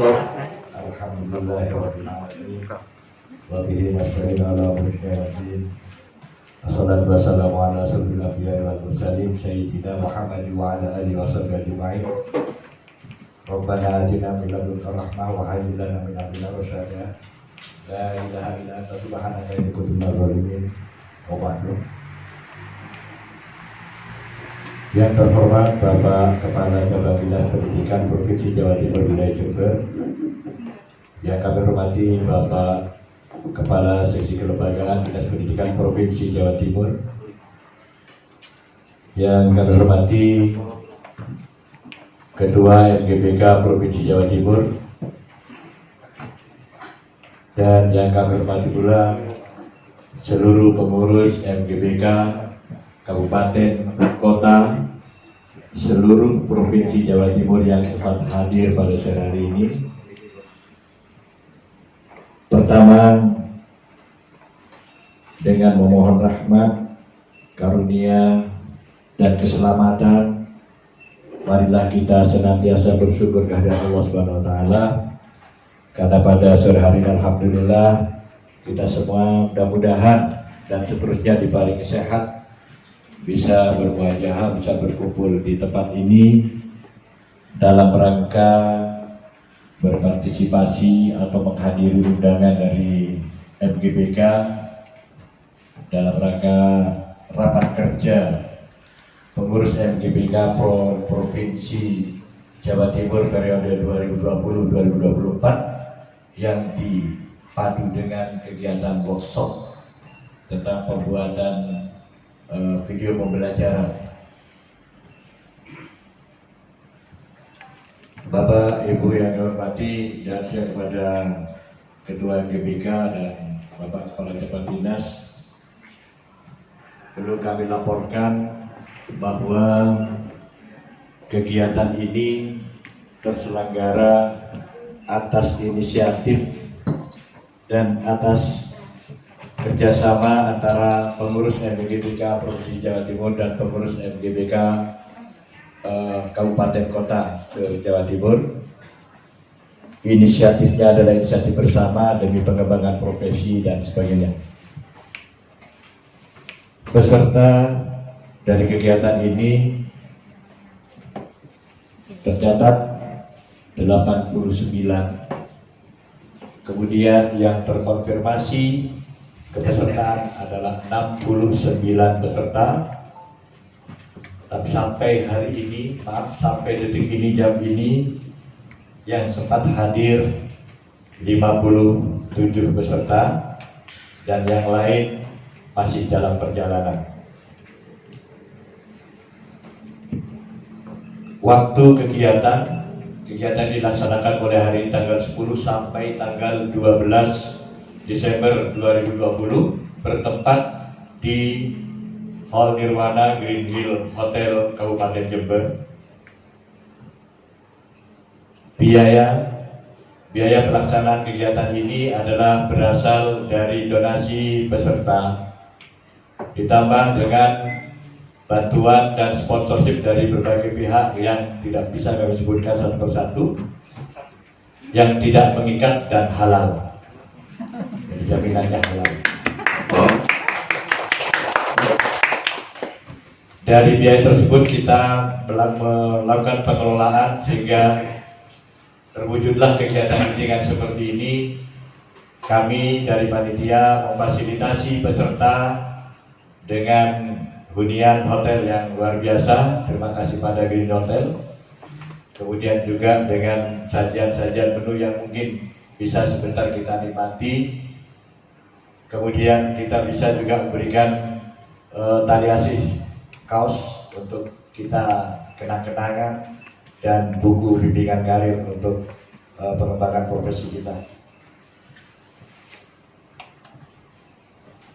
Alhamdulillahirabbil alamin. Wa bihi nasta'in ala umuri din. Assalatu wassalamu ala asyrofil anbiya'i wal mursalin sayyidina Muhammad wa ala alihi washabbihi ajma'in. Rabbana atina min ladunka rahmah wa hayyi lana min amrina rasyada. La ilaha illa anta subhanaka inni kuntu minadh dhalimin. Wa ba'du. Yang terhormat Bapak Kepala Cabang Dinas Pendidikan Provinsi Jawa Timur Wilayah Jember, yang kami hormati Bapak Kepala Seksi Kelembagaan Dinas Pendidikan Provinsi Jawa Timur, yang kami hormati Ketua MGBK Provinsi Jawa Timur, dan yang kami hormati pula seluruh pengurus MGBK Kabupaten, Kota, seluruh Provinsi Jawa Timur yang sempat hadir pada sore hari ini. Pertama, dengan memohon rahmat, karunia, dan keselamatan, marilah kita senantiasa bersyukur kehadirat Allah Subhanahu wa Ta'ala, karena pada sore hari ini alhamdulillah kita semua mudah-mudahan dan seterusnya diparingi sehat, bisa bermuajahah, bisa berkumpul di tempat ini dalam rangka berpartisipasi atau menghadiri undangan dari MGBK dalam rangka rapat kerja pengurus MGBK Provinsi Jawa Timur periode 2020-2024 yang dipadu dengan kegiatan workshop tentang pembuatan video pembelajaran. Bapak Ibu yang dihormati, dan saya kepada Ketua MGBK dan Bapak Kepala Cabang Dinas, perlu kami laporkan bahwa kegiatan ini terselenggara atas inisiatif dan atas kerjasama antara pengurus MGBK Provinsi Jawa Timur dan pengurus MGBK Kabupaten Kota se-Jawa Timur. Inisiatifnya adalah inisiatif bersama demi pengembangan profesi dan sebagainya. Peserta dari kegiatan ini tercatat 89. Kemudian yang terkonfirmasi kepesertaan adalah 69 peserta, tapi sampai hari ini, sampai detik ini, jam ini, yang sempat hadir 57 peserta, dan yang lain masih dalam perjalanan. Waktu kegiatan dilaksanakan mulai hari tanggal 10 sampai tanggal 12 Desember 2020 bertempat di Hall Nirwana Green Hill Hotel Kabupaten Jember. Biaya pelaksanaan kegiatan ini adalah berasal dari donasi peserta ditambah dengan bantuan dan sponsorship dari berbagai pihak yang tidak bisa kami sebutkan satu persatu, yang tidak mengikat dan halal. Jadi jaminannya halal. Dari biaya tersebut kita melakukan pengelolaan sehingga terwujudlah kegiatan dengan seperti ini. Kami dari panitia memfasilitasi peserta dengan hunian hotel yang luar biasa. Terima kasih pada Green Hotel. Kemudian juga dengan sajian-sajian menu yang mungkin bisa sebentar kita nikmati. Kemudian kita bisa juga memberikan tali asih kaos untuk kita kenang-kenangan dan buku bimbingan karir untuk pengembangan profesi kita.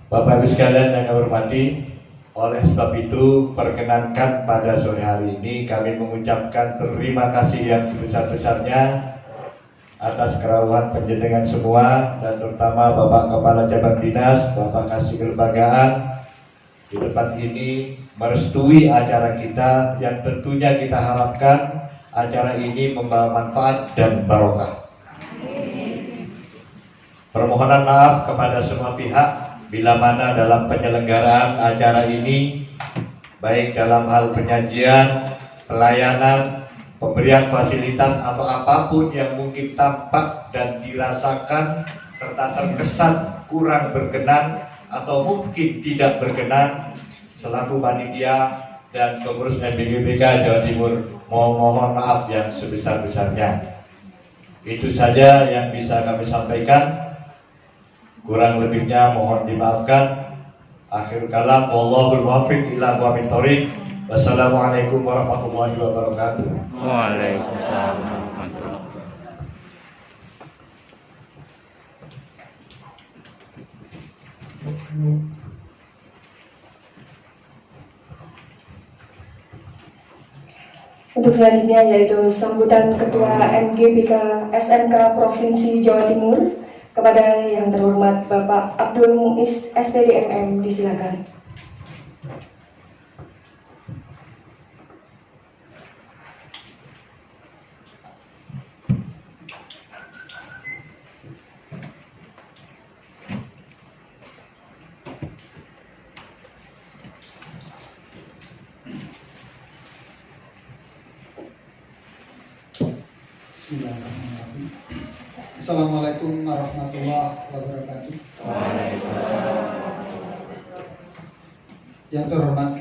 Bapak Ibu sekalian yang kami hormati, oleh sebab itu perkenankan pada sore hari ini kami mengucapkan terima kasih yang sebesar-besarnya atas kerawahan penjenengan semua, dan terutama Bapak Kepala Cabang Dinas, Bapak Kasih Kelembagaan di tempat ini merestui acara kita yang tentunya kita harapkan acara ini membawa manfaat dan barokah. Permohonan maaf kepada semua pihak bila mana dalam penyelenggaraan acara ini, baik dalam hal penyajian, pelayanan, pemberian fasilitas atau apapun yang mungkin tampak dan dirasakan serta terkesan kurang berkenan atau mungkin tidak berkenan, selaku panitia dan pengurus MBGBK Jawa Timur mohon maaf yang sebesar-besarnya. Itu saja yang bisa kami sampaikan. Kurang lebihnya mohon dimaafkan. Akhir kalam, wallahul muwaffiq ila aqwamit thoriq. Wassalamualaikum warahmatullahi wabarakatuh. Waalaikumsalam warahmatullahi wabarakatuh. Untuk selanjutnya yaitu sambutan Ketua MGBK SMK Provinsi Jawa Timur kepada yang terhormat Bapak Abdul Muiz SPD MM, disilakan. Bismillahirrahmanirrahim. Assalamualaikum warahmatullahi wabarakatuh. Yang terhormat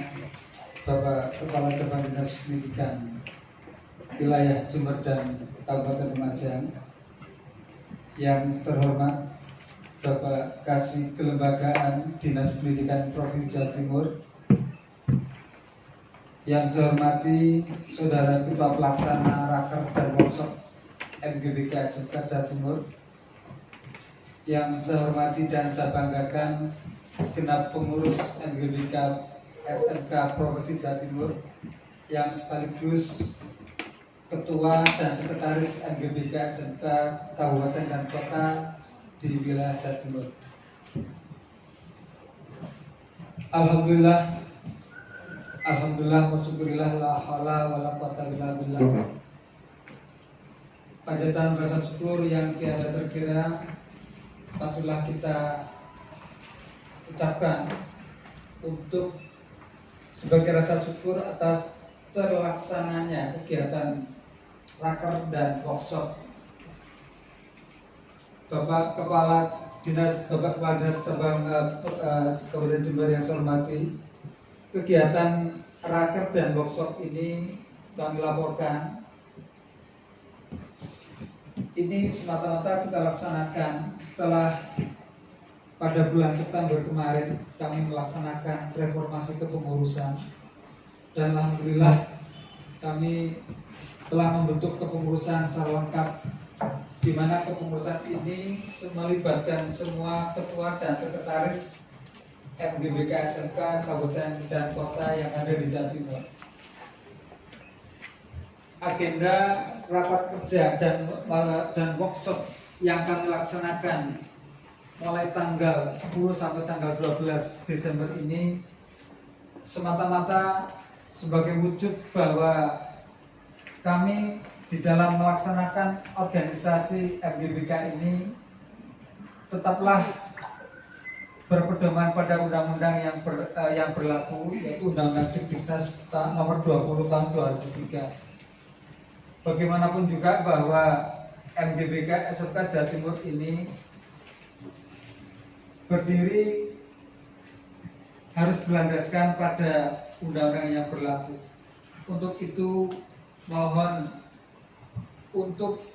Bapak Kepala Cabang Dinas Pendidikan Wilayah Jember dan Kabupaten Lumajang, yang terhormat Bapak Kasih Kelembagaan Dinas Pendidikan Provinsi Jawa Timur, yang saya hormati Saudara Ketua Pelaksana Raker dan Workshop MGBK SMK Jawa Timur, yang saya hormati dan saya banggakan segenap pengurus MGBK SMK Provinsi Jawa Timur, yang sekaligus Ketua dan Sekretaris MGBK SMK Kabupaten dan Kota di wilayah Jawa Timur. Alhamdulillah wa syukurillah la haula wa la quwata illa billah. Panjatan rasa syukur yang tiada terkira patutlah kita ucapkan untuk sebagai rasa syukur atas terlaksananya kegiatan raker dan workshop Bapak Kepala Dinas Cabang Kabupaten Jember yang saya hormati. Kegiatan raker dan workshop ini kami laporkan ini semata-mata kita laksanakan setelah pada bulan September kemarin kami melaksanakan reformasi kepengurusan, dan alhamdulillah kami telah membentuk kepengurusan secara lengkap, di mana kepengurusan ini melibatkan semua ketua dan sekretaris MGBK SMK Kabupaten dan Kota yang ada di Jawa Timur. Agenda rapat kerja dan workshop yang kami laksanakan mulai tanggal 10 sampai tanggal 12 Desember ini semata-mata sebagai wujud bahwa kami di dalam melaksanakan organisasi MGBK ini tetaplah berpedoman pada undang-undang yang berlaku, yaitu Undang-Undang Sidiknas Nomor 20 Tahun 2003. Bagaimanapun juga bahwa MGBK SMK Jawa Timur ini berdiri harus berlandaskan pada undang-undang yang berlaku. Untuk itu mohon untuk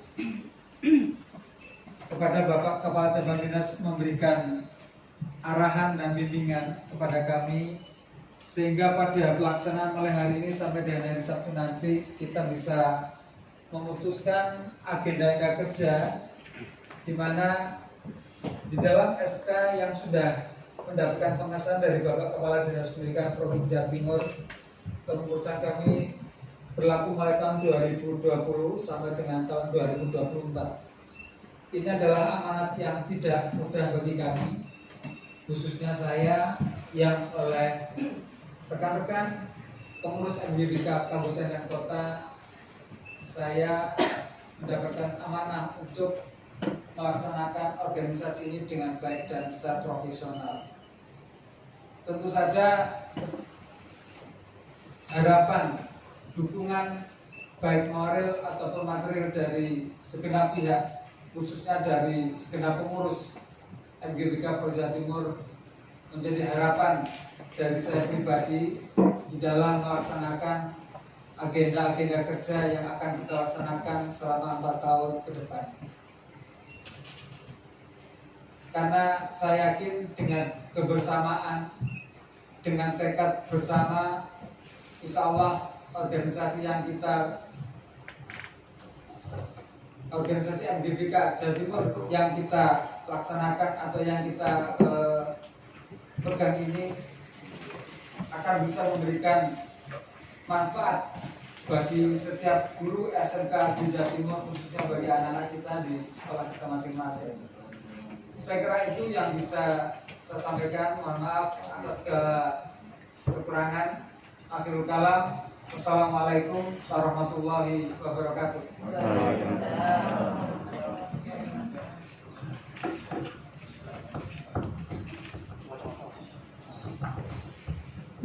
kepada Bapak Kepala Cabang Dinas memberikan arahan dan bimbingan kepada kami, sehingga pada pelaksanaan mulai hari ini sampai dengan hari Sabtu nanti kita bisa memutuskan agenda kerja, di mana di dalam SK yang sudah mendapatkan pengesahan dari Bapak Kepala Dinas Pendidikan Provinsi Jawa Timur, kepengurusan kami berlaku mulai tahun 2020 sampai dengan tahun 2024. Ini adalah amanat yang tidak mudah bagi kami, khususnya saya yang oleh rekan-rekan pengurus MGBK Kabupaten dan Kota, saya mendapatkan amanah untuk melaksanakan organisasi ini dengan baik dan secara profesional. Tentu saja harapan dukungan baik moral ataupun material dari segenap pihak, khususnya dari segenap pengurus MGBK Jawa Timur, menjadi harapan dari saya pribadi di dalam melaksanakan agenda-agenda kerja yang akan kita laksanakan selama 4 tahun ke depan. Karena saya yakin dengan kebersamaan, dengan tekad bersama, insya Allah organisasi MGBK Jawa Timur yang kita laksanakan atau yang kita pegang ini akan bisa memberikan manfaat bagi setiap guru SMK di Jawa Timur, khususnya bagi anak-anak kita di sekolah kita masing-masing. Saya kira itu yang bisa saya sampaikan. Mohon maaf atas segala kekurangan. Akhirul kalam. Wassalamualaikum warahmatullahi wabarakatuh.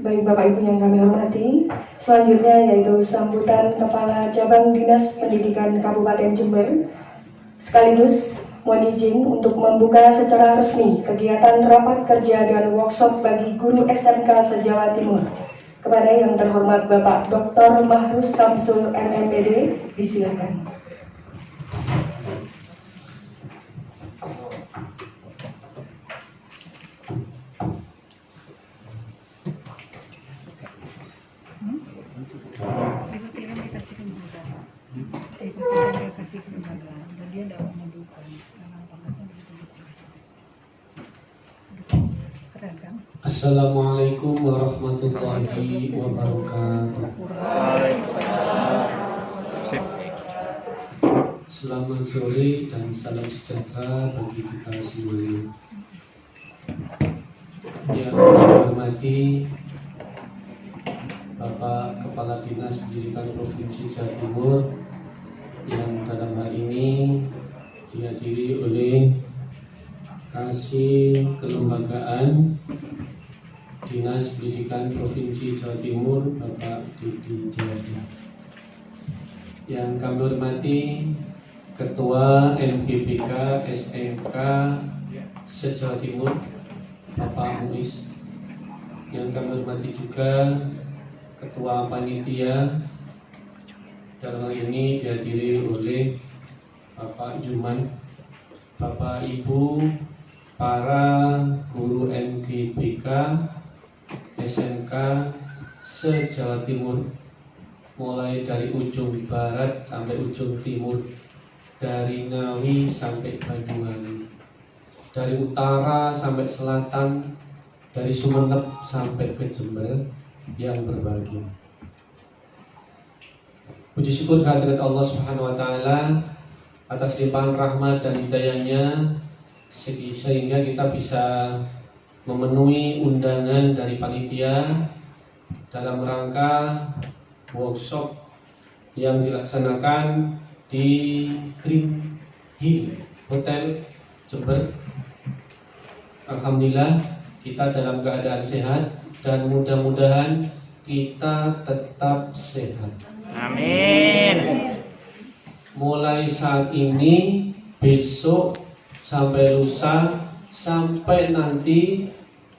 Baik Bapak Ibu yang kami hormati, selanjutnya yaitu sambutan Kepala Cabang Dinas Pendidikan Kabupaten Jember, sekaligus mohon izin untuk membuka secara resmi kegiatan rapat kerja dan workshop bagi guru SMK se-Jawa Timur. Kepada yang terhormat Bapak Dr. Mahrus Samsul MMPD, disilakan. Assalamualaikum warahmatullahi wabarakatuh. Selamat sore dan salam sejahtera bagi kita semuanya. Yang kami hormati Bapak Kepala Dinas Pendidikan Provinsi Jawa Timur, yang dalam hal ini dihadiri oleh Kasih Kelembagaan Dinas Pendidikan Provinsi Jawa Timur, Bapak Didi Jayadi. Yang kami hormati Ketua MGBK SMK se-Jawa Timur, Bapak Muis. Yang kami hormati juga Ketua Panitia, dalam hal ini dihadiri oleh Bapak Juman, Bapak Ibu para guru MGBK SMK se-Jawa Timur, mulai dari ujung barat sampai ujung timur, dari Ngawi sampai Banyuwangi, dari utara sampai selatan, dari Sumeneb sampai ke Jember yang berbahagia. Puji syukur kehadirat Allah Subhanahu wa taala atas limpahan rahmat dan hidayahnya, sehingga kita bisa memenuhi undangan dari panitia dalam rangka workshop yang dilaksanakan di Green Hill Hotel Jember. Alhamdulillah kita dalam keadaan sehat dan mudah-mudahan kita tetap sehat. Amin. Mulai saat ini, besok sampai lusa, sampai nanti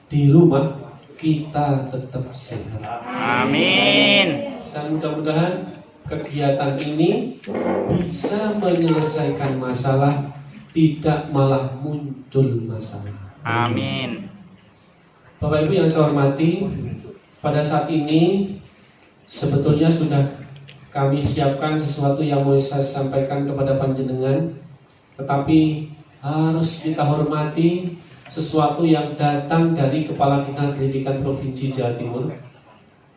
di rumah kita tetap sehat. Amin. Dan mudah-mudahan kegiatan ini bisa menyelesaikan masalah, tidak malah muncul masalah. Amin. Bapak Ibu yang saya hormati, pada saat ini sebetulnya sudah kami siapkan sesuatu yang mau saya sampaikan kepada panjenengan, tetapi harus kita hormati sesuatu yang datang dari Kepala Dinas Pendidikan Provinsi Jawa Timur,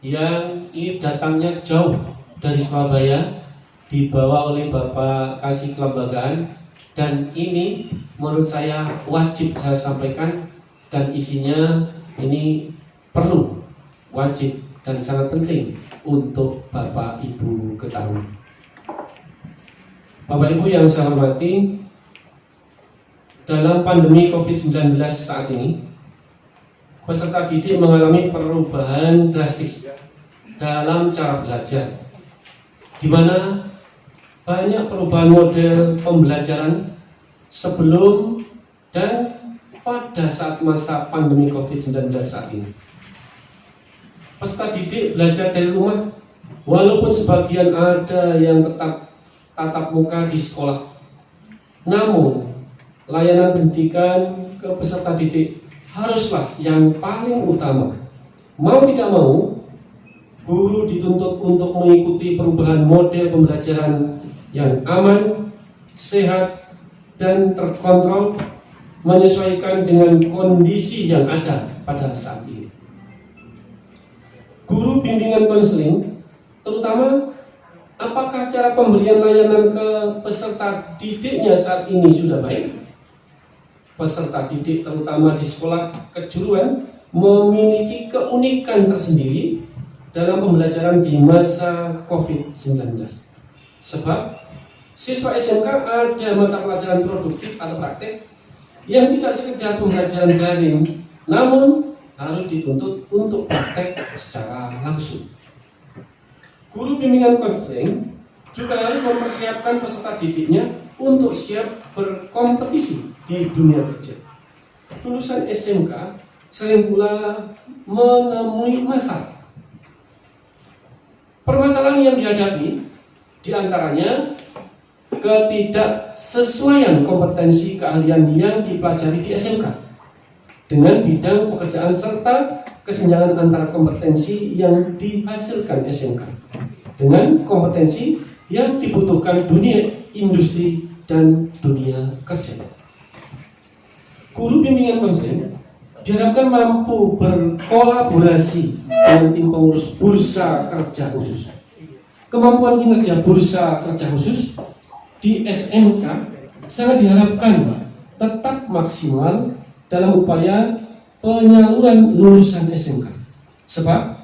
yang ini datangnya jauh dari Surabaya, dibawa oleh Bapak Kasih Kelembagaan, dan ini menurut saya wajib saya sampaikan, dan isinya ini perlu, wajib, dan sangat penting untuk Bapak Ibu ketahui. Bapak Ibu yang saya hormati, dalam pandemi COVID-19 saat ini, peserta didik mengalami perubahan drastis dalam cara belajar, di mana banyak perubahan model pembelajaran sebelum dan pada saat masa pandemi COVID-19 saat ini. Peserta didik belajar dari rumah, walaupun sebagian ada yang tetap tatap muka di sekolah. Namun, layanan pendidikan ke peserta didik haruslah yang paling utama. Mau tidak mau, guru dituntut untuk mengikuti perubahan model pembelajaran yang aman, sehat, dan terkontrol, menyesuaikan dengan kondisi yang ada pada saat ini. Guru bimbingan konseling, terutama apakah cara pemberian layanan ke peserta didiknya saat ini sudah baik? Peserta didik terutama di sekolah kejuruan memiliki keunikan tersendiri dalam pembelajaran di masa COVID-19. Sebab siswa SMK ada mata pelajaran produktif atau praktek yang tidak sekedar pembelajaran daring, namun harus dituntut untuk praktek secara langsung. Guru bimbingan konseling juga harus mempersiapkan peserta didiknya untuk siap berkompetisi di dunia kerja. Lulusan SMK sering pula menemui masalah. Permasalahan yang dihadapi diantaranya ketidaksesuaian kompetensi keahlian yang dipelajari di SMK dengan bidang pekerjaan serta kesenjangan antara kompetensi yang dihasilkan SMK dengan kompetensi yang dibutuhkan dunia industri dan dunia kerja. Guru bimbingan konseling diharapkan mampu berkolaborasi dengan tim pengurus bursa kerja khusus. Kemampuan kinerja bursa kerja khusus di SMK sangat diharapkan tetap maksimal dalam upaya penyaluran lulusan SMK. Sebab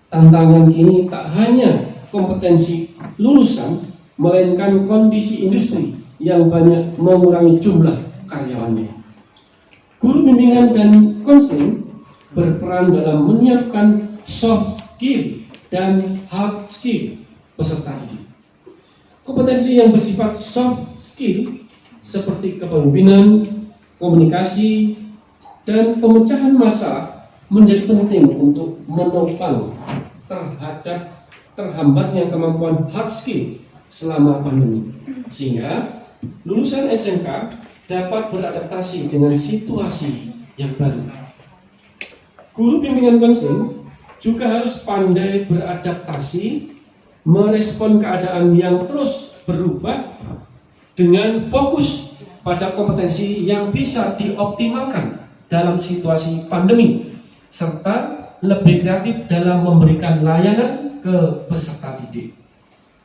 tantangan kini tak hanya kompetensi lulusan, melainkan kondisi industri yang banyak mengurangi jumlah karyawannya. Guru bimbingan dan konseling berperan dalam menyiapkan soft skill dan hard skill peserta didik. Kompetensi yang bersifat soft skill seperti kepemimpinan, komunikasi, dan pemecahan masalah menjadi penting untuk menopang terhadap terhambatnya kemampuan hard skill selama pandemi, sehingga lulusan SMK dapat beradaptasi dengan situasi yang baru. Guru bimbingan konseling juga harus pandai beradaptasi, merespon keadaan yang terus berubah dengan fokus pada kompetensi yang bisa dioptimalkan dalam situasi pandemi, serta lebih kreatif dalam memberikan layanan ke peserta didik.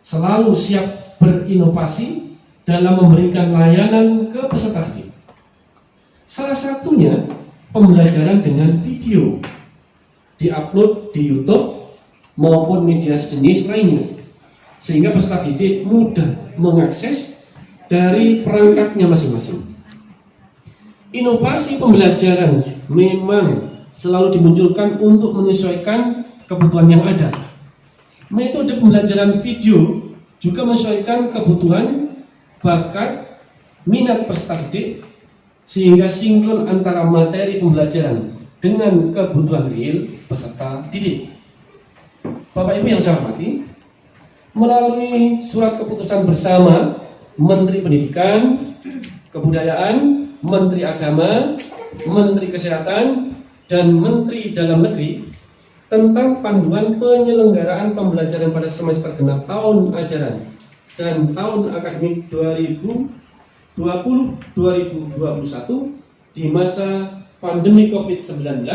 Selalu siap berinovasi dalam memberikan layanan ke peserta didik. Salah satunya pembelajaran dengan video diupload di YouTube maupun media sejenis lainnya, sehingga peserta didik mudah mengakses dari perangkatnya masing-masing. Inovasi pembelajaran memang selalu dimunculkan untuk menyesuaikan kebutuhan yang ada. Metode pembelajaran video juga menyesuaikan kebutuhan, bakat, minat peserta didik, sehingga sinkron antara materi pembelajaran dengan kebutuhan real peserta didik. Bapak Ibu yang saya hormati, melalui surat keputusan bersama Menteri Pendidikan, Kebudayaan, Menteri Agama, Menteri Kesehatan, dan Menteri Dalam Negeri tentang panduan penyelenggaraan pembelajaran pada semester genap tahun ajaran dan tahun akademik 2020-2021 di masa pandemi COVID-19,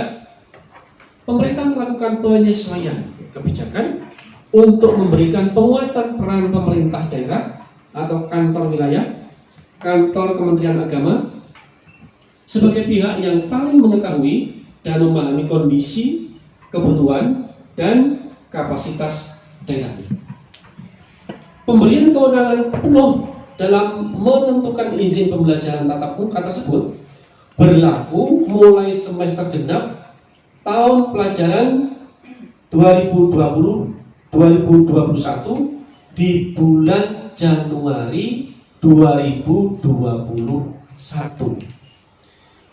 pemerintah melakukan penyesuaian kebijakan untuk memberikan penguatan peran pemerintah daerah atau kantor wilayah, kantor Kementerian Agama sebagai pihak yang paling mengetahui dan memahami kondisi, kebutuhan, dan kapasitas daerahnya. Pemberian kewenangan penuh dalam menentukan izin pembelajaran tatap muka tersebut berlaku mulai semester genap tahun pelajaran 2020-2021 di bulan Januari 2021.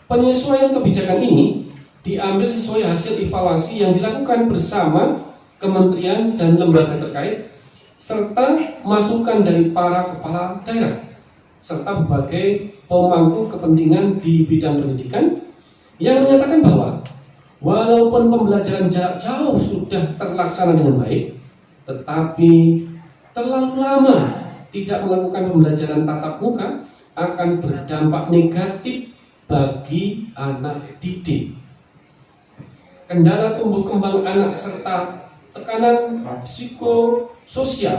Penyesuaian kebijakan ini diambil sesuai hasil evaluasi yang dilakukan bersama kementerian dan lembaga terkait serta masukan dari para kepala daerah serta berbagai pemangku kepentingan di bidang pendidikan yang menyatakan bahwa walaupun pembelajaran jarak jauh sudah terlaksana dengan baik, tetapi terlalu lama tidak melakukan pembelajaran tatap muka akan berdampak negatif bagi anak didik. Kendala tumbuh kembang anak serta tekanan psikososial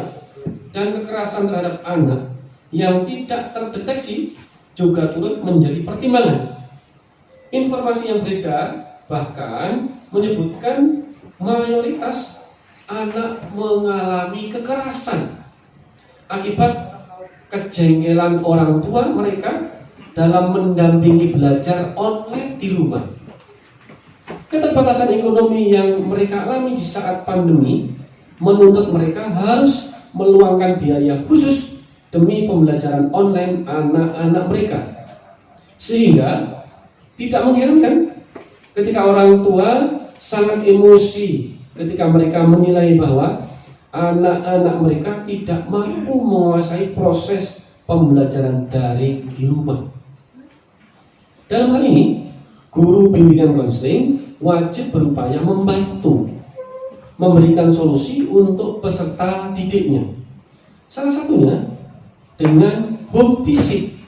dan kekerasan terhadap anak yang tidak terdeteksi juga turut menjadi pertimbangan. Informasi yang beredar bahkan menyebutkan mayoritas anak mengalami kekerasan akibat kejengkelan orang tua mereka dalam mendampingi belajar online di rumah. Keterbatasan ekonomi yang mereka alami di saat pandemi menuntut mereka harus meluangkan biaya khusus demi pembelajaran online anak-anak mereka. Sehingga tidak mengherankan ketika orang tua sangat emosi ketika mereka menilai bahwa anak-anak mereka tidak mampu menguasai proses pembelajaran daring di rumah. Dalam hal ini, guru bimbingan konseling wajib berupaya membantu memberikan solusi untuk peserta didiknya. Salah satunya dengan home visit,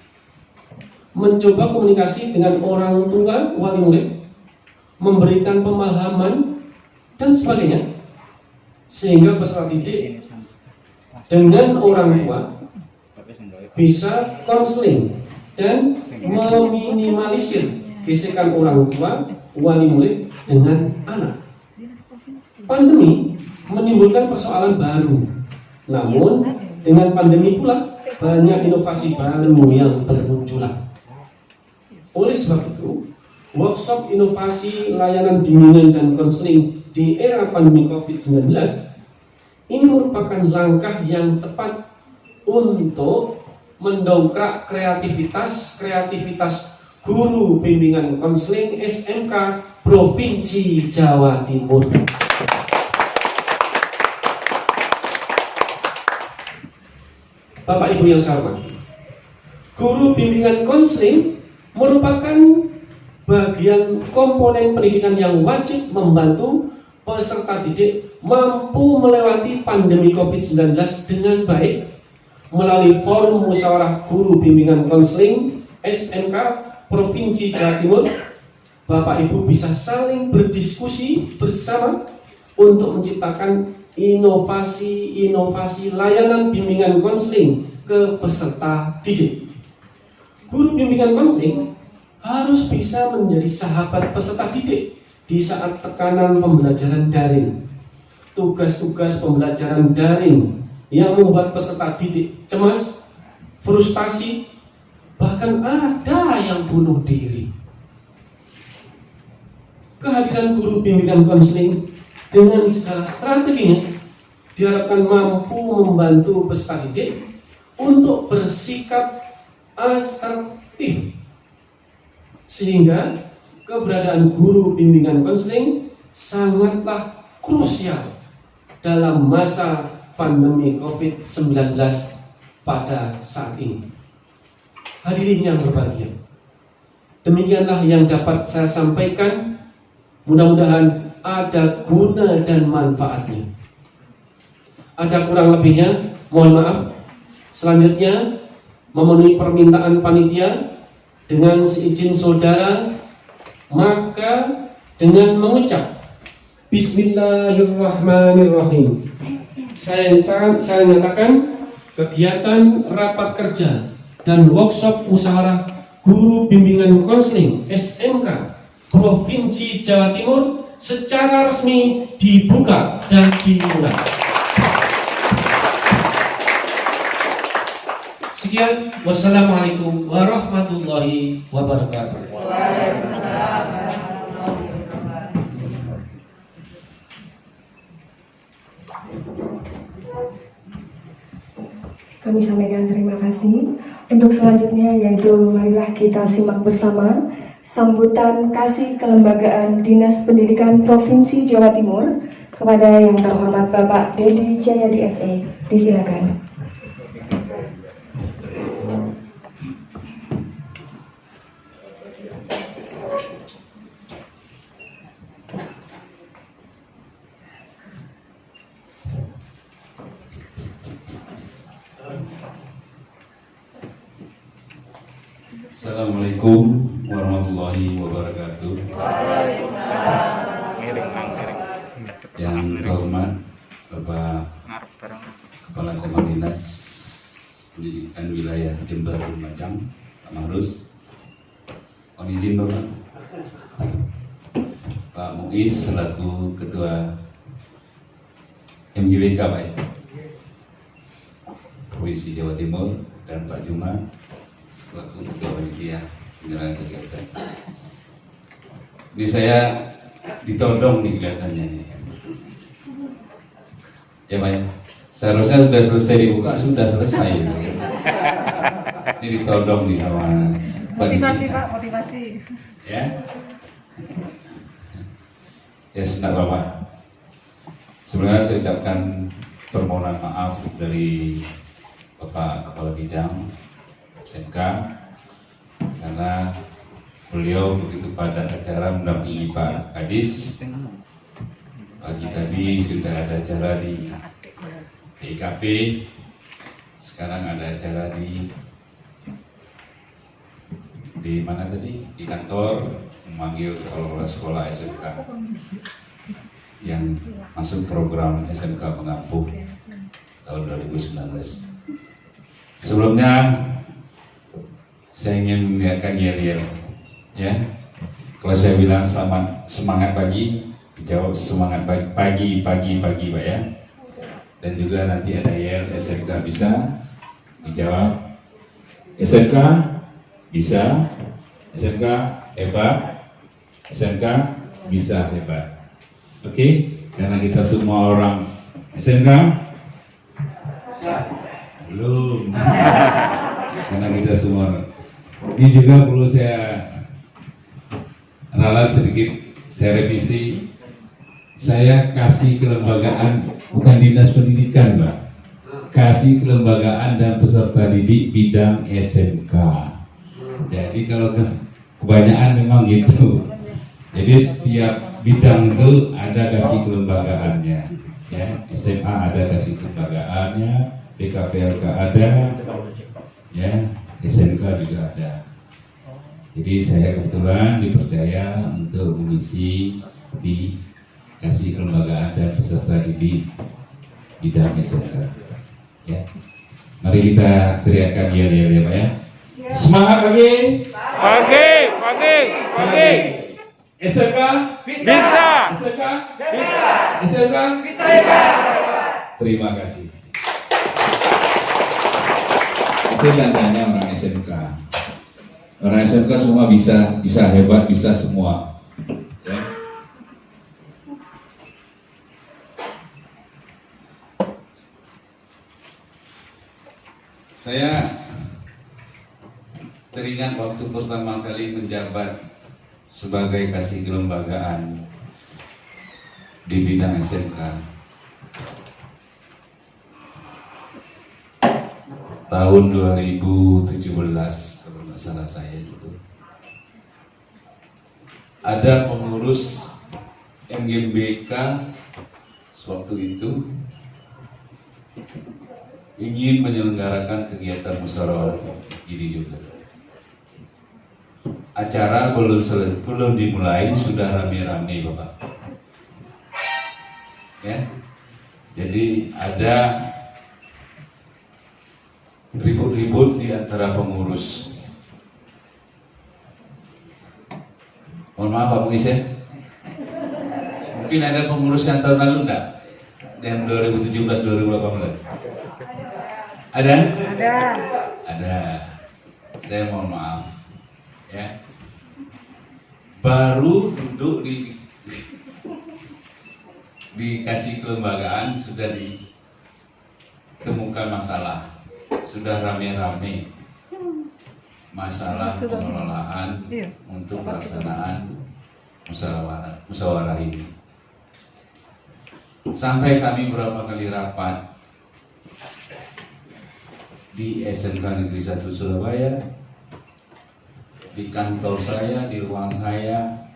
mencoba komunikasi dengan orang tua wali murid, memberikan pemahaman dan sebagainya, sehingga peserta didik dengan orang tua bisa konseling dan meminimalisir gesekan orang tua wali murid dengan anak. Pandemi menimbulkan persoalan baru, namun dengan pandemi pula banyak inovasi baru yang bermunculan. Oleh sebab itu, workshop inovasi layanan bimbingan dan konseling di era pandemi COVID-19 ini merupakan langkah yang tepat untuk mendongkrak kreativitas guru bimbingan konseling SMK Provinsi Jawa Timur. Bapak Ibu yang saya hormati, guru bimbingan konseling merupakan bagian komponen pendidikan yang wajib membantu peserta didik mampu melewati pandemi COVID-19 dengan baik. Melalui forum musyawarah guru bimbingan konseling SMK Provinsi Jawa Timur, Bapak Ibu bisa saling berdiskusi bersama untuk menciptakan inovasi layanan bimbingan konseling ke peserta didik. Guru bimbingan konseling harus bisa menjadi sahabat peserta didik di saat tekanan pembelajaran daring. Tugas-tugas pembelajaran daring yang membuat peserta didik cemas, frustasi, bahkan ada yang bunuh diri. Kehadiran guru bimbingan konseling dengan segala strateginya diharapkan mampu membantu peserta didik untuk bersikap asertif, sehingga keberadaan guru bimbingan konseling sangatlah krusial dalam masa pandemi COVID-19 pada saat ini. Hadirin yang berbahagia, demikianlah yang dapat saya sampaikan. Mudah-mudahan ada guna dan manfaatnya. Ada kurang lebihnya, mohon maaf. Selanjutnya, memenuhi permintaan panitia dengan seizin saudara, maka dengan mengucap Bismillahirrahmanirrahim, saya nyatakan kegiatan rapat kerja dan workshop musyawarah guru bimbingan konseling SMK Provinsi Jawa Timur secara resmi dibuka dan dimulai. Sekian, wassalamualaikum warahmatullahi wabarakatuh. Kami sampaikan terima kasih. Untuk selanjutnya yaitu marilah kita simak bersama sambutan kasih kelembagaan Dinas Pendidikan Provinsi Jawa Timur kepada yang terhormat Bapak Dedi Jayadi SE. Disilakan. Assalamualaikum warahmatullahi wabarakatuh. Yang terhormat Bapak Kepala Cabang Dinas Pendidikan Wilayah Jember Lumajang, Pak Mahrus. Mohon izin Bapak. Pak Muiz selaku Ketua MGBK Pak Provinsi Jawa Timur, dan Pak Juma selaku Ketua Panitia Penyelenggaraan Kegiatan. Ini saya ditodong nih kelihatannya nih. Ya Pak ya, seharusnya sudah selesai dibuka, sudah selesai. Ini ditodong nih sama motivasi Pak, motivasi. Ya. Ya senang Bapak. Sebenarnya saya ucapkan permohonan maaf dari Bapak Kepala Bidang SMK karena beliau begitu padat acara mendampingi Pak Kadis. Pagi tadi sudah ada acara di IKP, sekarang ada acara di mana tadi? Di kantor, memanggil kepala sekolah SMK yang masuk program SMK Pengampuh tahun 2019. Sebelumnya saya ingin mengingatkan yel-yel, ya. Kalau saya bilang selamat semangat pagi, dijawab semangat pagi Pak ya. Dan juga nanti ada yel SMK bisa, dijawab SMK bisa, SMK hebat, SMK bisa hebat. Oke, karena kita semua orang SMK belum, karena kita semua. Ini juga perlu saya ralat sedikit, saya revisi. Saya kasih kelembagaan, bukan dinas pendidikan Mbak, kasih kelembagaan dan peserta didik bidang SMK. Jadi kalau kebanyakan memang gitu. Jadi setiap bidang itu ada kasih kelembagaannya, ya. SMA ada kasih kelembagaannya, PKPLK ada, ya. SMK juga ada. Jadi saya kebetulan dipercaya untuk mengisi di kasih kelembagaan dan peserta didik bidang SMK. Ya, mari kita teriakkan ya Pak ya. Semangat pagi. Pagi. SMK bisa. SMK bisa. SMK bisa. Terima kasih. Itu tandanya orang SMK. Orang SMK semua bisa hebat, bisa semua. Ya. Saya teringat waktu pertama kali menjabat sebagai kasih kelembagaan di bidang SMK. Tahun 2017 kalau nggak salah saya dulu. Ada pengurus MGBK sewaktu itu ingin menyelenggarakan kegiatan musyawarah ini juga. Acara belum dimulai sudah rame-rame Bapak. Ya. Jadi ada ribut-ribut di antara pengurus. Mohon maaf Pak Muiz ya. Mungkin ada pengurus yang tahun lalu enggak? Yang 2017-2018? Ada? Ada. Saya mohon maaf ya. Baru duduk dikasih kelembagaan sudah ditemukan masalah, sudah rame-rame masalah pengelolaan untuk pelaksanaan musyawarah ini. Sampai kami berapa kali rapat di SMK Negeri 1 Surabaya, di kantor saya, di ruang saya,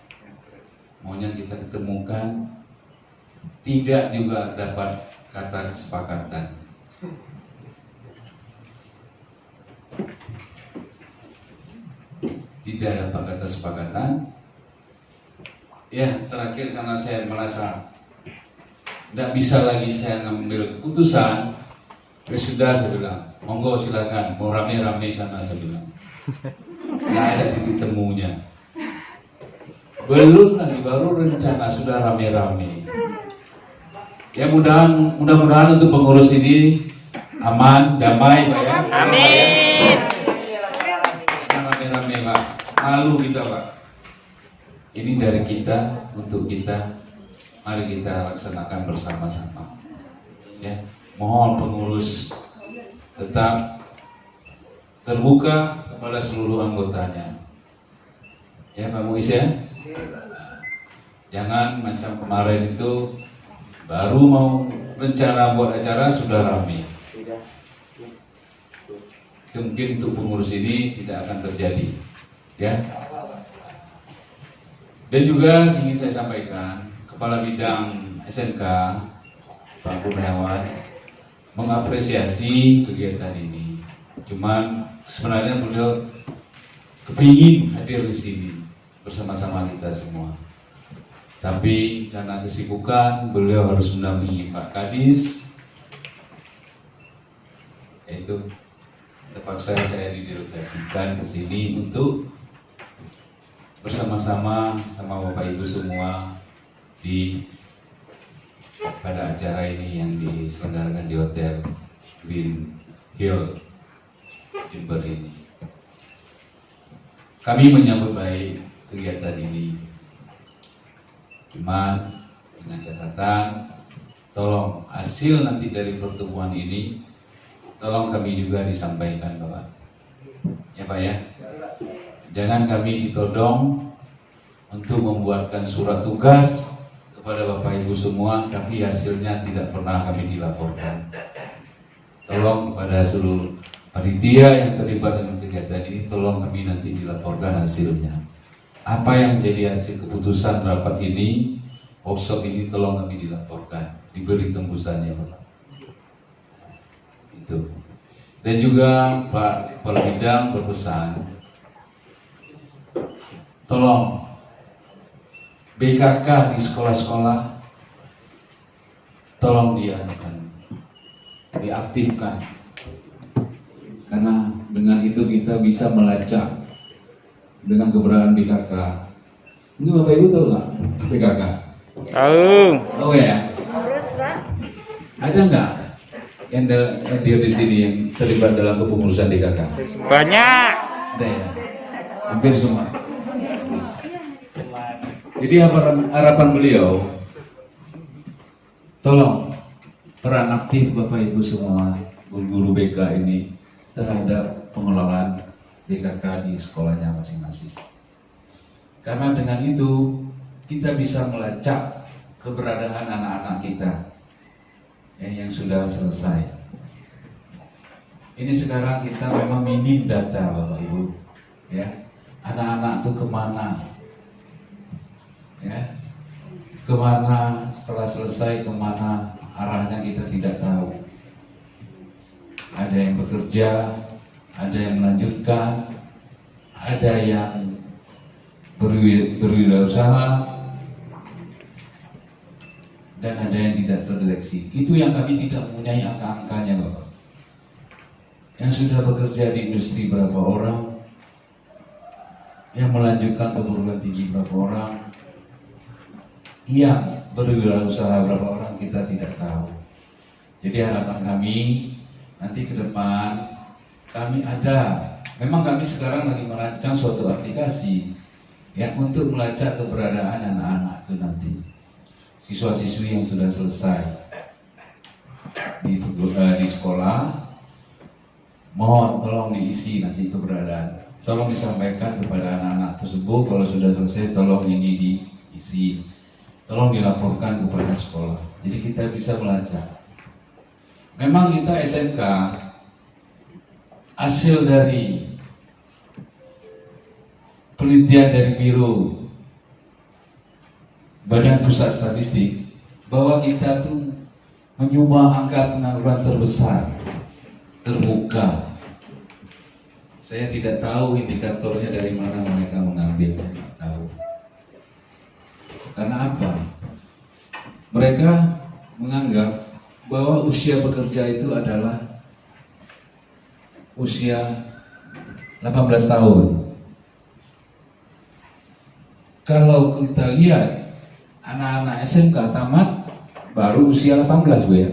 maunya kita ketemukan, tidak juga dapat kata kesepakatan. Tidak dapat kata kesepakatan. Ya, terakhir karena saya merasa tidak bisa lagi saya ngambil keputusan, ya sudah, saya bilang, monggo silakan, mau rame-rame sana, saya bilang. Nggak ada titik temunya. Belum lagi, baru rencana sudah rame-rame. Ya mudah-mudahan untuk pengurus ini aman, damai, Pak ya. Amin. Rame-rame, Pak. Malu kita, Pak. Ini dari kita, untuk kita. Mari kita laksanakan bersama-sama. Ya, mohon pengurus tetap terbuka kepada seluruh anggotanya. Ya, Pak Muiz ya. Jangan macam kemarin itu baru mau rencana buat acara sudah ramai. Itu mungkin untuk pengurus ini tidak akan terjadi. Ya. Dan juga ingin saya sampaikan, Kepala Bidang SMK Pak Kurniawan mengapresiasi kegiatan ini. Cuman sebenarnya beliau kepingin hadir di sini bersama-sama kita semua. Tapi karena kesibukan beliau harus mendampingi Pak Kadis. Itu terpaksa saya didelegasikan ke sini untuk bersama-sama sama Bapak Ibu semua pada acara ini yang diselenggarakan di Hotel Green Hill Jember ini. Kami menyambut baik kegiatan ini, cuman dengan catatan tolong hasil nanti dari pertemuan ini tolong kami juga disampaikan, Bapak ya, Pak ya. Jangan kami ditodong untuk membuatkan surat tugas kepada Bapak Ibu semua, tapi hasilnya tidak pernah kami dilaporkan. Tolong kepada seluruh panitia yang terlibat dengan kegiatan ini, tolong kami nanti dilaporkan hasilnya. Apa yang menjadi hasil keputusan rapat ini, workshop ini, tolong kami dilaporkan, diberi tembusannya, Bapak. Itu. Dan juga Pak Kepala Bidang berpesan, tolong BKK di sekolah-sekolah tolong diaktifkan, karena dengan itu kita bisa melacak dengan keberadaan BKK. Ini Bapak Ibu tahu nggak BKK? Tahu. Tahu ya? Ada nggak yang hadir di sini yang terlibat dalam kepengurusan BKK? Banyak. Ada ya? Hampir semua. Jadi harapan beliau, tolong peran aktif Bapak Ibu semua guru-guru BK ini terhadap pengelolaan BKK di sekolahnya masing-masing. Karena dengan itu kita bisa melacak keberadaan anak-anak kita yang sudah selesai. Ini sekarang kita memang minim data, Bapak Ibu, ya. Anak-anak itu kemana? Ya, kemana setelah selesai, kemana arahnya kita tidak tahu. Ada yang bekerja, ada yang melanjutkan, ada yang berwirausaha, dan ada yang tidak terdeteksi. Itu yang kami tidak mempunyai angka-angkanya, Bapak. Yang sudah bekerja di industri berapa orang, yang melanjutkan perguruan tinggi berapa orang, yang berwirausaha berapa orang, kita tidak tahu. Jadi harapan kami nanti ke depan memang kami sekarang lagi merancang suatu aplikasi yang untuk melacak keberadaan anak-anak itu nanti. Siswa-siswi yang sudah selesai di sekolah, mohon tolong diisi nanti keberadaan. Tolong disampaikan kepada anak-anak tersebut kalau sudah selesai tolong ini diisi. Tolong dilaporkan kepada sekolah. Jadi kita bisa melacak. Memang kita SMK hasil dari penelitian dari Biro Badan Pusat Statistik bahwa kita tuh menyumbang angka pengangguran terbesar terbuka. Saya tidak tahu indikatornya dari mana mereka mengambil, tidak tahu. Karena apa? Mereka menganggap bahwa usia bekerja itu adalah usia 18 tahun. Kalau kita lihat anak-anak SMK tamat baru usia 18, Bu ya.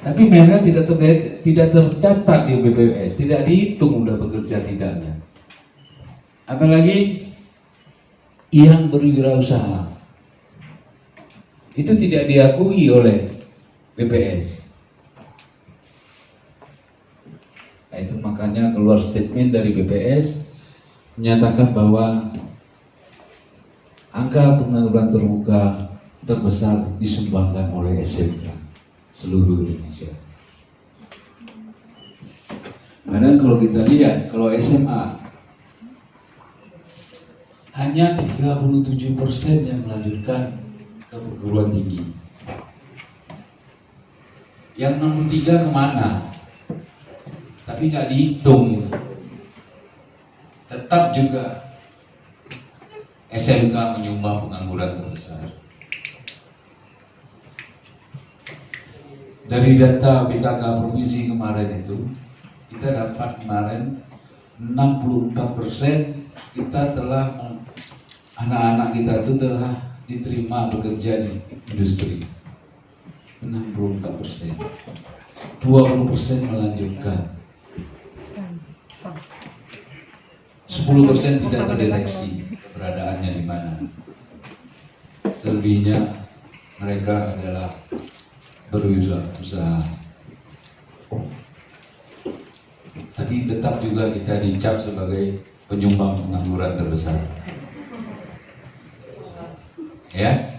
Tapi mereka tidak tercatat di BPS, tidak dihitung udah bekerja tidaknya. Apalagi yang berwirausaha itu tidak diakui oleh BPS. Nah, itu makanya keluar statement dari BPS menyatakan bahwa angka pengangguran terbuka terbesar disumbangkan oleh SMK seluruh Indonesia. Padahal kalau kita lihat, kalau SMA hanya 37% yang melanjutkan ke perguruan tinggi. Yang 63 kemana? Tapi nggak dihitung. Tetap juga SMK menyumbang pengangguran terbesar. Dari data BKK Provinsi kemarin itu, kita dapat kemarin 64% kita telah, anak-anak kita itu telah diterima bekerja di industri. 64%. 20% melanjutkan. 10% tidak terdeteksi keberadaannya di mana. Selebihnya mereka adalah berwirausaha. Tapi tetap juga kita dicap sebagai penyumbang pengangguran terbesar. Ya.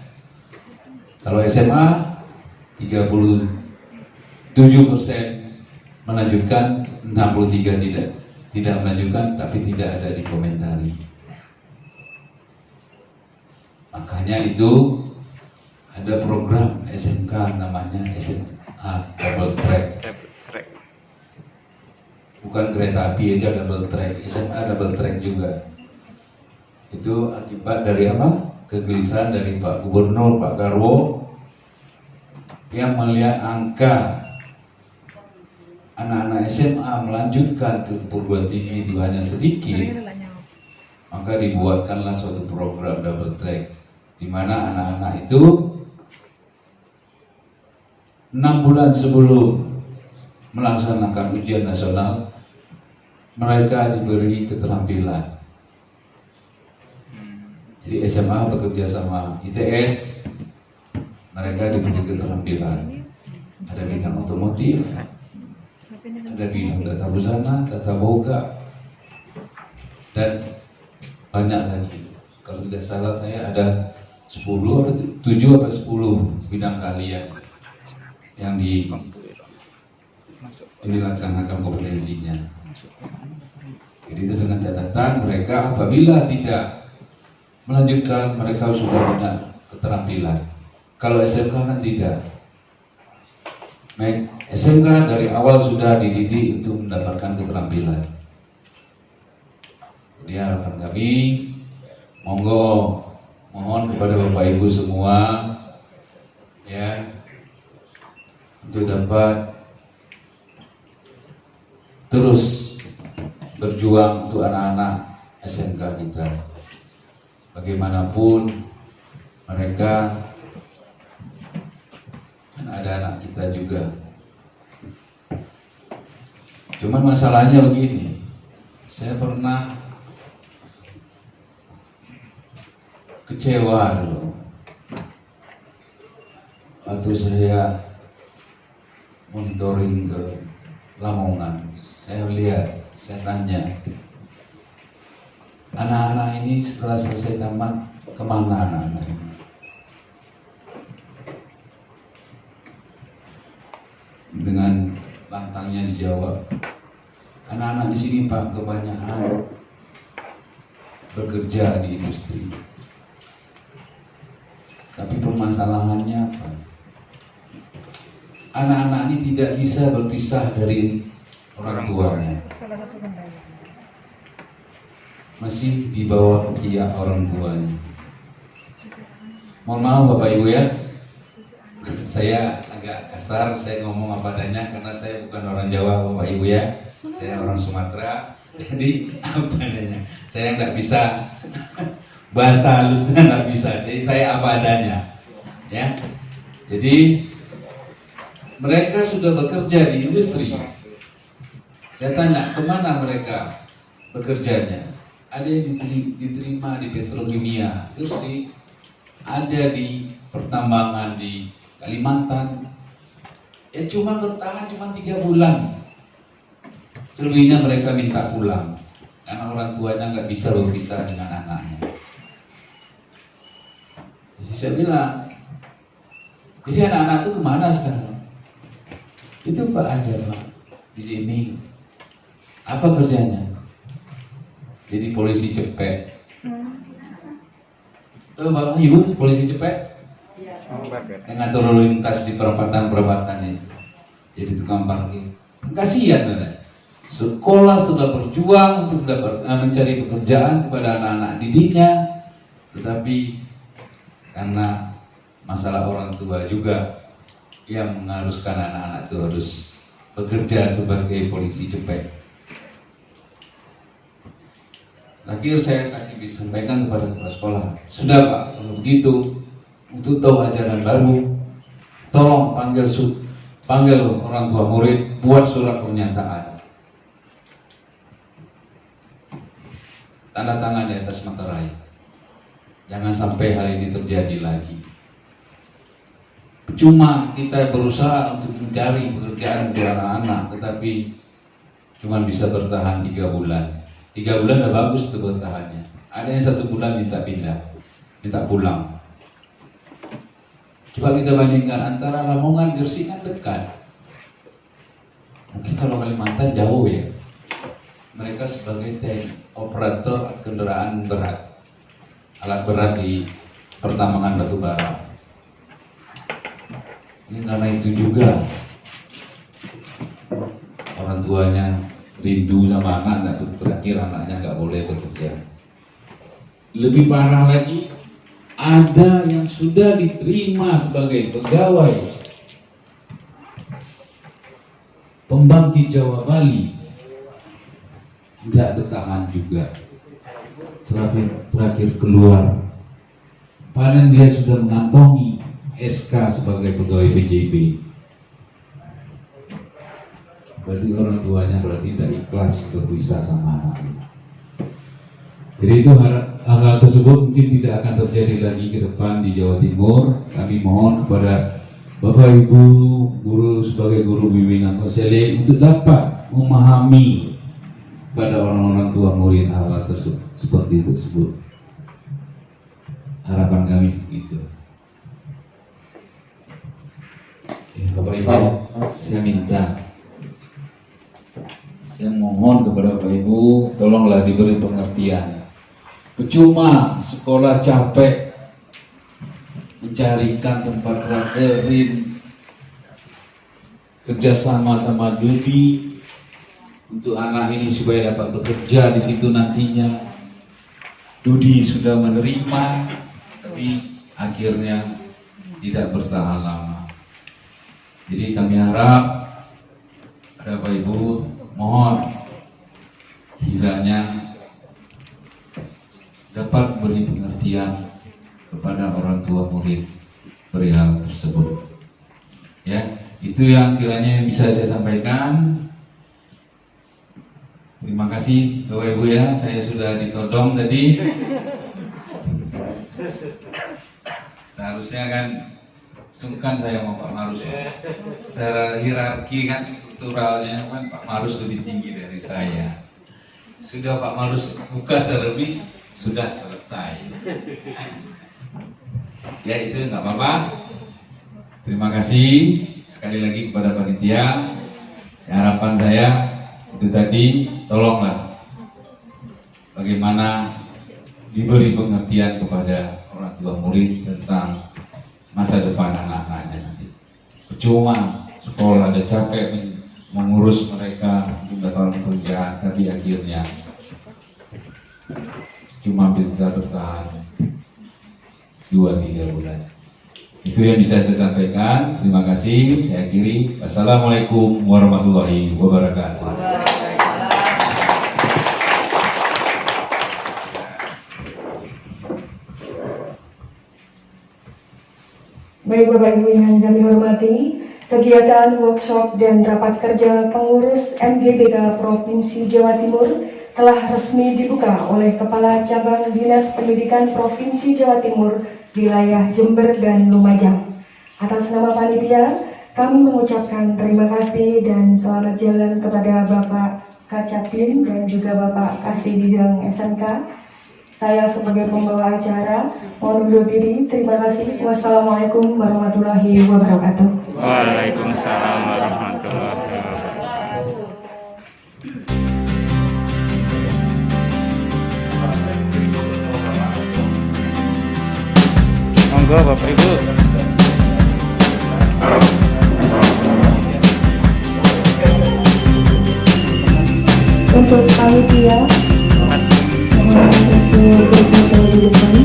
Kalau SMA 37% melanjutkan, 63 tidak melanjutkan, tapi tidak ada dikomentari. Makanya itu ada program SMK namanya SMA Double Track. Bukan kereta api aja double track, SMA double track juga. Itu akibat dari apa? Kegelisahan dari Pak Gubernur, Pak Karwo, yang melihat angka anak-anak SMA melanjutkan ke perguruan tinggi itu hanya sedikit, maka dibuatkanlah suatu program double track, di mana anak-anak itu 6 bulan sebelum melaksanakan ujian nasional mereka diberi keterampilan. Jadi SMA bekerja sama ITS, mereka diberi keterampilan. Ada bidang otomotif, ada bidang tata busana, tata boga, dan banyak lagi. Kalau tidak salah saya ada 7 atau 10 bidang keahlian yang dilaksanakan kompetensinya. Jadi itu dengan catatan mereka apabila tidak melanjutkan, mereka sudah punya keterampilan. Kalau SMK kan tidak. SMK dari awal sudah dididik untuk mendapatkan keterampilan. Jadi harapan kami, monggo mohon kepada Bapak Ibu semua ya untuk dapat terus berjuang untuk anak-anak SMK kita. Bagaimanapun mereka kan ada anak kita juga. Cuman masalahnya begini, saya pernah kecewa dulu waktu saya monitoring ke Lamongan. Saya lihat, saya tanya, anak-anak ini setelah selesai tamat kemana anak-anak ini? Dengan lantangnya dijawab, anak-anak di sini Pak kebanyakan bekerja di industri. Tapi permasalahannya apa? Anak-anak ini tidak bisa berpisah dari orang tuanya. Masih di bawah ketiak orang tuanya. Mohon maaf Bapak Ibu ya, saya agak kasar, saya ngomong apa adanya karena saya bukan orang Jawa Bapak Ibu ya. Saya orang Sumatera, jadi apa adanya. Saya nggak bisa bahasa halusnya, nggak bisa. Jadi saya apa adanya, ya. Jadi mereka sudah bekerja di industri. Saya tanya kemana mereka bekerjanya? Ada yang diterima di petrokimia, Gresik, ada di pertambangan di Kalimantan. Ya cuma bertahan cuma 3 bulan. Selebihnya mereka minta pulang karena orang tuanya nggak bisa berpisah dengan anaknya. Jadi saya bilang, jadi anak-anak itu kemana sekarang? Itu Pak ada Pak di sini. Apa kerjanya? Jadi polisi cepet. Tahu Bapak Ibu polisi cepet? Yang ngatur lalu lintas di perempatan itu. Jadi tukang parkir. Kasihan kan? Sekolah sudah berjuang untuk mencari pekerjaan kepada anak-anak didiknya, tetapi karena masalah orang tua juga yang mengharuskan anak-anak itu harus bekerja sebagai polisi cepet. Terakhir saya bisa sampaikan kepada kepala sekolah, sudah Pak, kalau begitu untuk tahu ajaran baru, tolong panggil orang tua murid, buat surat pernyataan, tanda tangan di atas materai. Jangan sampai hal ini terjadi lagi. Cuma kita berusaha untuk mencari pekerjaan untuk anak-anak, tetapi cuma bisa bertahan 3 bulan. 3 bulan udah bagus tuh bertahannya. Ada yang 1 bulan minta pindah, minta pulang. Coba kita bandingkan antara Lamongan, Gresik kan dekat. Mungkin kalau Kalimantan jauh ya. Mereka sebagai operator kendaraan berat, alat berat di pertambangan batu bara. Ini karena itu juga orang tuanya rindu sama anak, terakhir anaknya nggak boleh bekerja. Lebih parah lagi, ada yang sudah diterima sebagai pegawai pembangkit Jawa Bali, nggak bertahan juga. Terakhir keluar, padahal dia sudah mengantongi SK sebagai pegawai PJB. Berarti orang tuanya tidak ikhlas berpisah sama anaknya. Jadi itu hal tersebut mungkin tidak akan terjadi lagi ke depan di Jawa Timur. Kami mohon kepada Bapak Ibu guru sebagai guru bimbingan konseling untuk dapat memahami pada orang-orang tua murid hal tersebut seperti itu tersebut. Harapan kami begitu. Ya, Bapak Ibu, saya mohon kepada Bapak Ibu, tolonglah diberi pengertian. Percuma sekolah capek mencarikan tempat prakterin, kerjasama sama Dudi untuk anak ini supaya dapat bekerja di situ nantinya. Dudi sudah menerima, tapi akhirnya tidak bertahan lama. Jadi kami harap Bapak Ibu mohon kiranya dapat beri pengertian kepada orang tua murid perihal tersebut. Ya, itu yang kiranya bisa saya sampaikan. Terima kasih Bapak Ibu ya, saya sudah ditodong tadi. Seharusnya kan sungkan saya mau Pak Marus. Secara hierarki kan strukturalnya kan Pak Marus lebih tinggi dari saya. Sudah Pak Marus buka selebih, sudah selesai. Ya itu nggak apa-apa. Terima kasih sekali lagi kepada panitia. Harapan saya itu tadi, tolonglah bagaimana diberi pengertian kepada orang tua murid tentang masa depan anak-anaknya nanti. Percuma sekolah ada capek mengurus mereka untuk dapat pekerjaan, tapi akhirnya cuma bisa bertahan 2-3 bulan. Itu yang bisa saya sampaikan. Terima kasih. Saya akhiri. Assalamualaikum warahmatullahi wabarakatuh. Baik Bapak Ibu yang kami hormati, kegiatan workshop dan rapat kerja pengurus MGBK Provinsi Jawa Timur telah resmi dibuka oleh Kepala Cabang Dinas Pendidikan Provinsi Jawa Timur wilayah Jember dan Lumajang. Atas nama panitia, kami mengucapkan terima kasih dan selamat jalan kepada Bapak Kacapin dan juga Bapak Kasih Bidang SMK. Saya sebagai pembawa acara mohon undur diri. Terima kasih. Wassalamualaikum warahmatullahi wabarakatuh. Waalaikumsalam warahmatullahi wabarakatuh. Monggo Bapak Ibu. Untuk panitia, mohon untuk berfoto di depan.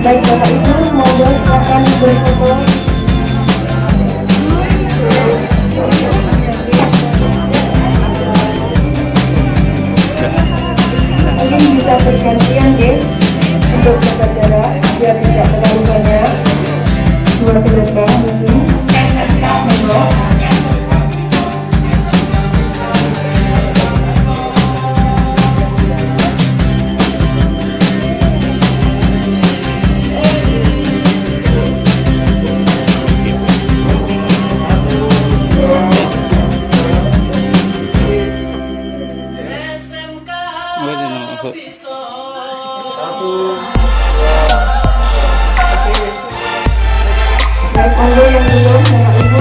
Baik Bapak Ibu, monggo silakan berfoto. Mungkin bisa bergantian ya untuk jaga jarak biar tidak terlalu banyak. 2 belakang mungkin. Monggo. Baik, monggo yang belum, Bapak Ibu.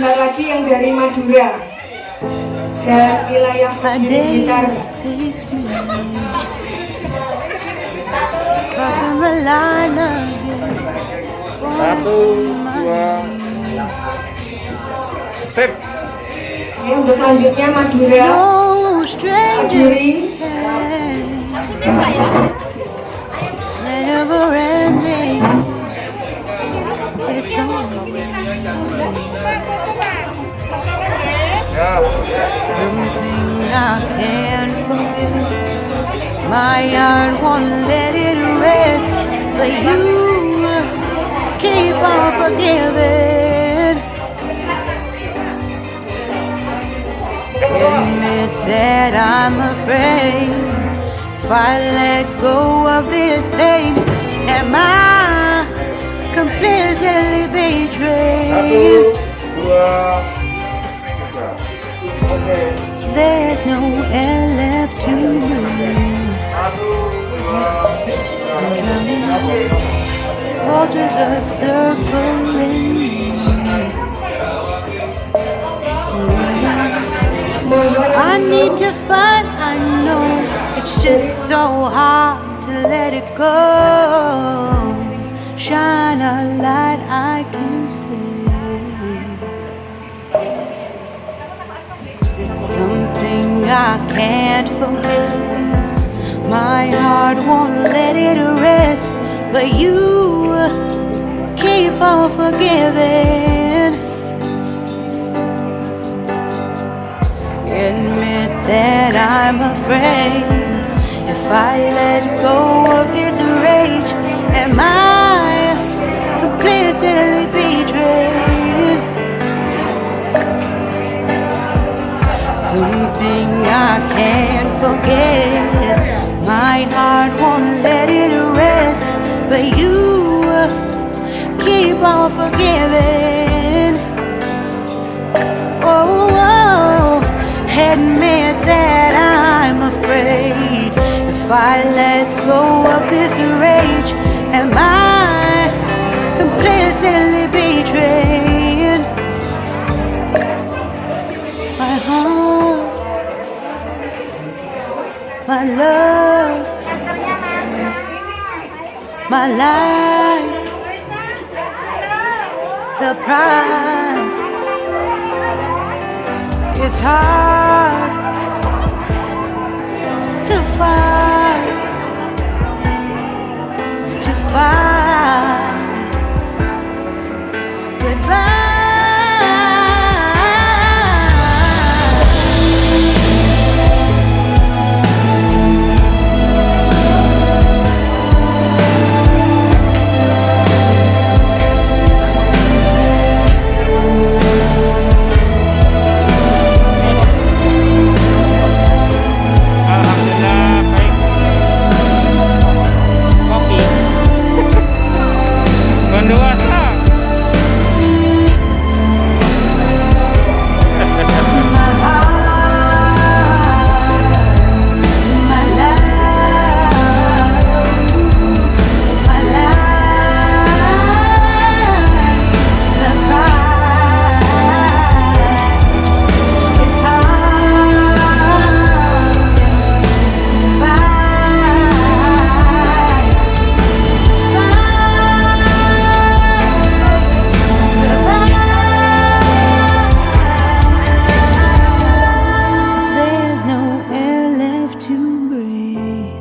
sebentar lagi yang dari Madura dan wilayah Blitar. Crossing the line again. Satu, dua, sip. Oke, untuk selanjutnya Madura, No stranger Maduri, never ending. It's something I can't forget. My heart won't let it rest, but you keep on forgiving. Admit that I'm afraid if I let go of this pain, am I completely betrayed? Dua, oke. There's no air left to breathe. Vultures are circling me. I need to fight, I know it's just so hard to let it go. Shine a light I can see. Something I can't forget. My heart won't let it rest, but you keep on forgiving. Admit that I'm afraid if I let go of this rage, am I completely betrayed? Something I can't forget. My heart won't let it rest, but you keep on forgiving. Oh, admit that I'm afraid if I let go of this rage, am I completely betrayed? My heart, my love, my life, the price. It's hard to fight, goodbye. Alhamdulillah baik. Kopi. Gondoasa. There's no air left to breathe.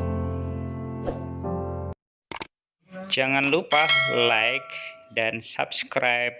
Jangan lupa like dan subscribe